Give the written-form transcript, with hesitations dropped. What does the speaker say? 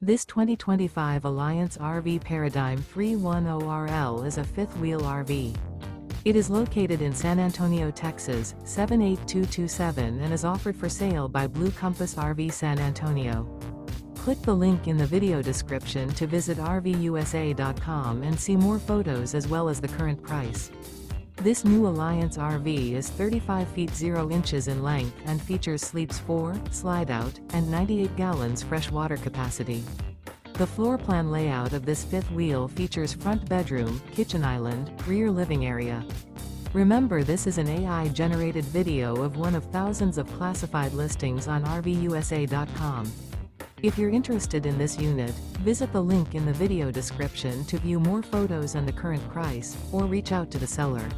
This 2025 Alliance RV Paradigm 310RL is a fifth-wheel RV. It is located in San Antonio, Texas, 78227 and is offered for sale by Blue Compass RV San Antonio. Click the link in the video description to visit RVUSA.com and see more photos as well as the current price. This new Alliance RV is 35 feet 0 inches in length and features sleeps 4, Slideout, and 98 gallons fresh water capacity. The floor plan layout of this fifth wheel features front bedroom, kitchen island, rear living area. Remember, this is an AI-generated video of one of thousands of classified listings on RVUSA.com. If you're interested in this unit, visit the link in the video description to view more photos and the current price, or reach out to the seller.